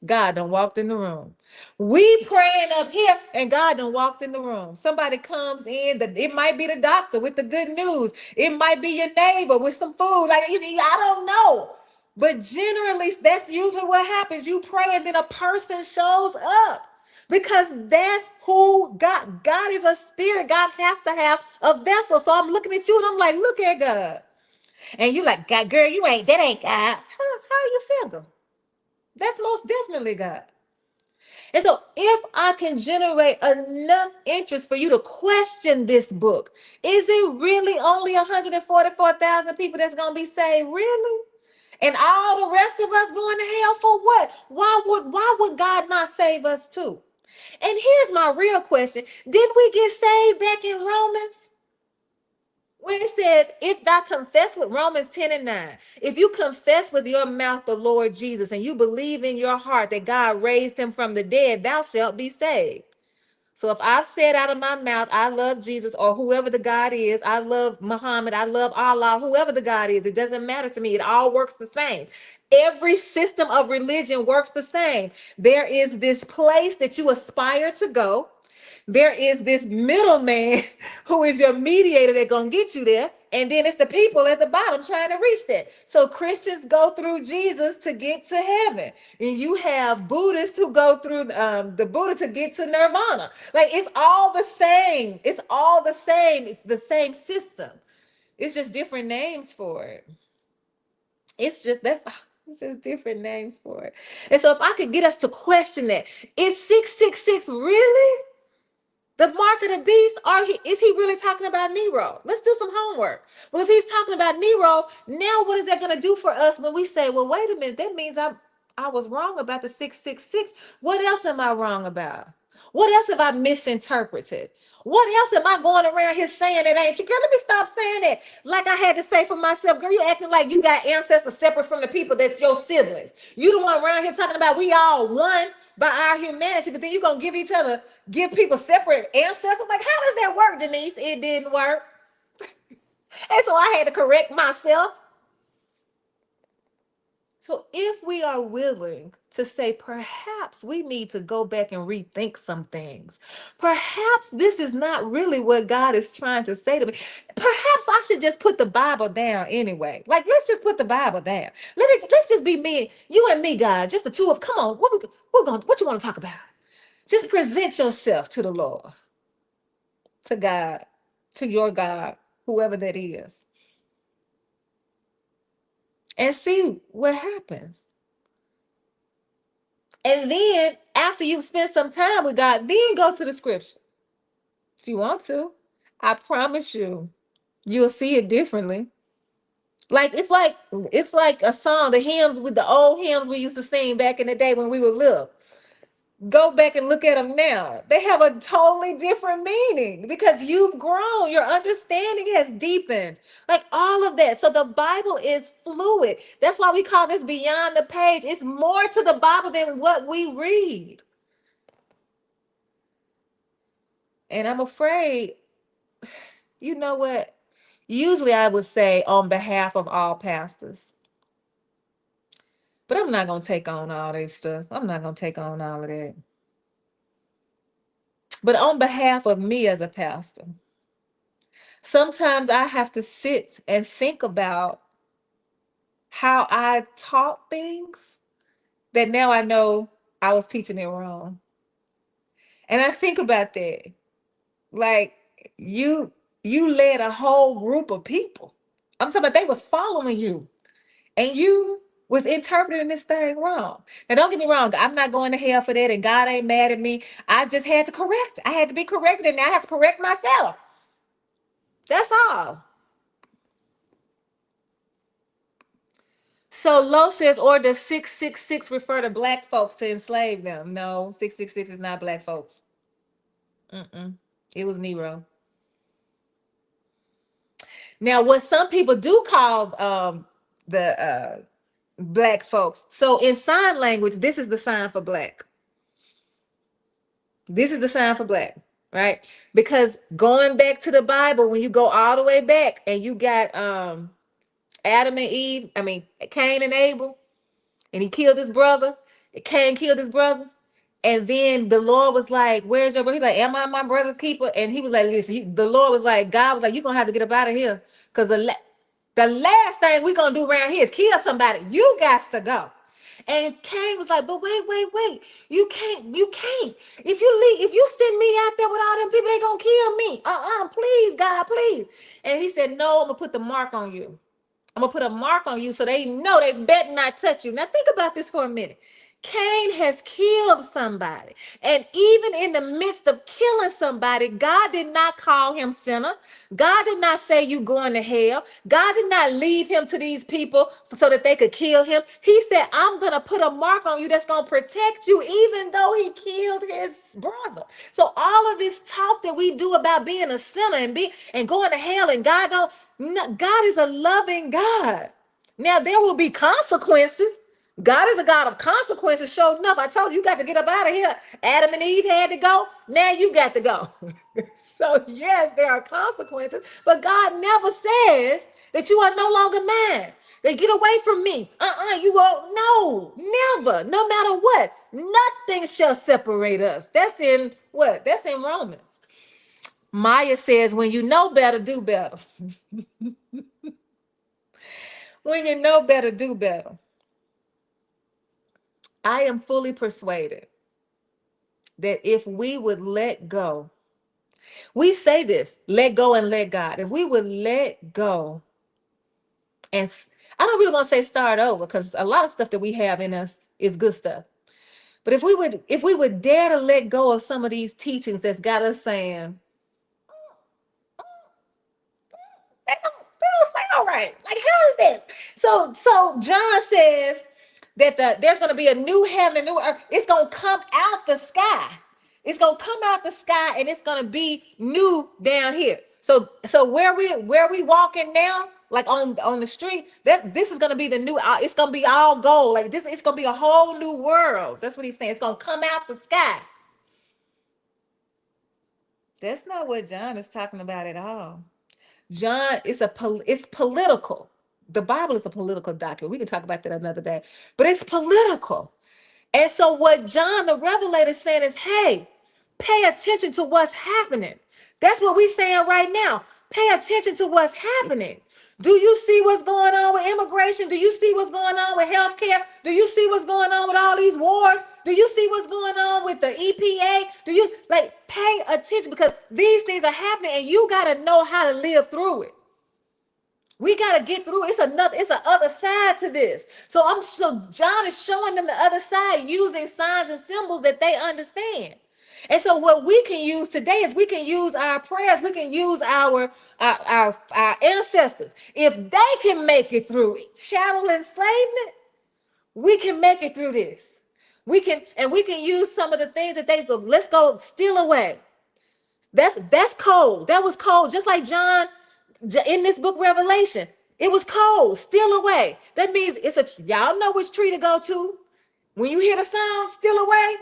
S1: God done walked in the room. We praying up here, and God done walked in the room. Somebody comes in, it might be the doctor with the good news. It might be your neighbor with some food. Like, I don't know. But generally, that's usually what happens. You pray, and then a person shows up. Because that's who God is a spirit. God has to have a vessel. So I'm looking at you and I'm like, look at God. And you like, God, girl, that ain't God. How you feel? That's most definitely God. And so if I can generate enough interest for you to question this book, is it really only 144,000 people that's going to be saved? Really? And all the rest of us going to hell for what? Why would God not save us too? And here's my real question. Did we get saved back in Romans? When it says, if thou confess with Romans 10 and 9, if you confess with your mouth the Lord Jesus and you believe in your heart that God raised him from the dead, thou shalt be saved. So if I've said out of my mouth, I love Jesus, or whoever the God is, I love Muhammad, I love Allah, whoever the God is, it doesn't matter to me. It all works the same. Every system of religion works the same. There is this place that you aspire to go. There is this middleman who is your mediator that's going to get you there. And then it's the people at the bottom trying to reach that. So Christians go through Jesus to get to heaven. And you have Buddhists who go through the Buddha to get to nirvana. Like, it's all the same. It's all the same. It's the same system. It's just different names for it. It's just different names for it. And so if I could get us to question that, is 666 really the mark of the beast, or is he really talking about Nero? Let's do some homework. Well, if he's talking about Nero, now what is that going to do for us when we say, well, wait a minute, that means I was wrong about the 666. What else am I wrong about? What else have I misinterpreted? What else am I going around here saying that ain't true? Girl, let me stop saying that. Like I had to say for myself, girl, you acting like you got ancestors separate from the people that's your siblings. You the one around here talking about we all one by our humanity, but then you're going to give people separate ancestors. Like, how does that work, Denise? It didn't work. And so I had to correct myself. So if we are willing to say, perhaps we need to go back and rethink some things. Perhaps this is not really what God is trying to say to me. Perhaps I should just put the Bible down anyway. Like, let's just put the Bible down. Let's just be me, you and me, God, just the two of. Come on, what you want to talk about? Just present yourself to the Lord, to God, to your God, whoever that is, and see what happens. And then after you've spent some time with God, then go to the scripture. If you want to, I promise you'll see it differently. Like it's like a song, the hymns with the old hymns we used to sing back in the day when we were little. Go back and look at them now. They have a totally different meaning because you've grown. Your understanding has deepened. Like all of that. So the Bible is fluid. That's why we call this beyond the page. It's more to the Bible than what we read. And I'm afraid, you know what? Usually I would say on behalf of all pastors. But I'm not going to take on all this stuff. I'm not going to take on all of that. But on behalf of me as a pastor, sometimes I have to sit and think about how I taught things that now I know I was teaching it wrong. And I think about that. Like you you led a whole group of people. I'm talking about they was following you and you was interpreting this thing wrong. Now don't get me wrong, I'm not going to hell for that and God ain't mad at me. I just had to correct. I had to be corrected and now I have to correct myself. That's all. So Lowe says, or does 666 refer to black folks to enslave them? No, 666 is not black folks. Mm-mm. It was Nero. Now, what some people do call the black folks. So in sign language, this is the sign for black. This is the sign for black, right? Because going back to the Bible, when you go all the way back and you got Adam and Eve, I mean Cain and Abel, and he killed his brother. Cain killed his brother. And then the Lord was like, where's your brother? He's like, am I my brother's keeper? And he was like, listen, the Lord was like, God was like, you're going to have to get up out of here. Because the last thing we're going to do around here is kill somebody. You got to go. And Cain was like, but wait. You can't. If you leave, if you send me out there with all them people, they going to kill me. Please, God, please. And he said, no, I'm going to put the mark on you. I'm going to put a mark on you so they know they better not touch you. Now think about this for a minute. Cain has killed somebody. And even in the midst of killing somebody, God did not call him sinner. God did not say you going to hell. God did not leave him to these people so that they could kill him. He said, I'm going to put a mark on you that's going to protect you, even though he killed his brother. So all of this talk that we do about being a sinner and going to hell and God don't, no, God is a loving God. Now there will be consequences. God is a God of consequences. Sure enough, I told you, you got to get up out of here. Adam and Eve had to go. Now you got to go. So yes, there are consequences, but God never says that you are no longer mine. They get away from me. You won't. No, never. No matter what, nothing shall separate us. That's in what? That's in Romans. Maya says, when you know better, do better. When you know better, do better. I am fully persuaded that if we would let go, we say this, let go and let God. If we would let go, and I don't really want to say start over because a lot of stuff that we have in us is good stuff. But if we would dare to let go of some of these teachings that's got us saying, they don't sound right. Like, how is that? So John says that there's going to be a new heaven, a new earth. It's going to come out the sky. It's going to come out the sky, and it's going to be new down here. So where we walking now, like on the street, this is going to be the new. It's going to be all gold. Like this, it's going to be a whole new world. That's what he's saying. It's going to come out the sky. That's not what John is talking about at all. John, it's political. The Bible is a political document. We can talk about that another day, but it's political. And so what John the Revelator is saying is, hey, pay attention to what's happening. That's what we're saying right now. Pay attention to what's happening. Do you see what's going on with immigration? Do you see what's going on with healthcare? Do you see what's going on with all these wars? Do you see what's going on with the EPA? Do you pay attention because these things are happening and you got to know how to live through it. We got to get through. It's an other side to this. So John is showing them the other side using signs and symbols that they understand. And so what we can use today is we can use our prayers. We can use our ancestors. If they can make it through chattel enslavement, we can make it through this. We can use some of the things that they, so let's go steal away. That's cold. That was cold. Just like John in this book Revelation. It was cold. Steal away. That means y'all know which tree to go to. When you hear the sound, steal away.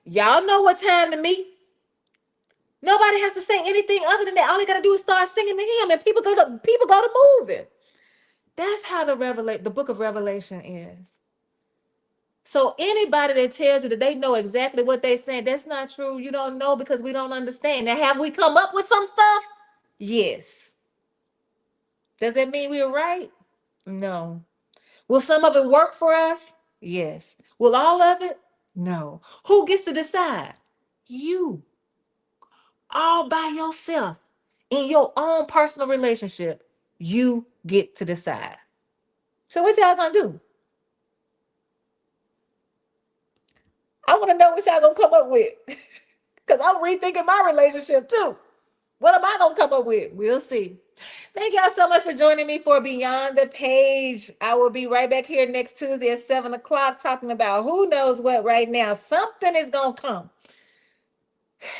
S1: Y'all know what time to meet. Nobody has to say anything other than that. All they gotta do is start singing the hymn, and people go to moving. That's how the book of Revelation is. So anybody that tells you that they know exactly what they're saying, that's not true. You don't know because we don't understand. Now, have we come up with some stuff? Yes. Does that mean we're right? No. Will some of it work for us? Yes. Will all of it? No. Who gets to decide? You. All by yourself. In your own personal relationship, you get to decide. So what y'all gonna do? I want to know what y'all gonna come up with. Because I'm rethinking my relationship too. What am I gonna come up with? We'll see. Thank y'all so much for joining me for Beyond the Page. I will be right back here next Tuesday at 7 o'clock talking about who knows what right now. Something is gonna come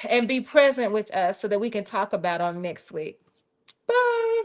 S1: and be present with us so that we can talk about on next week. Bye.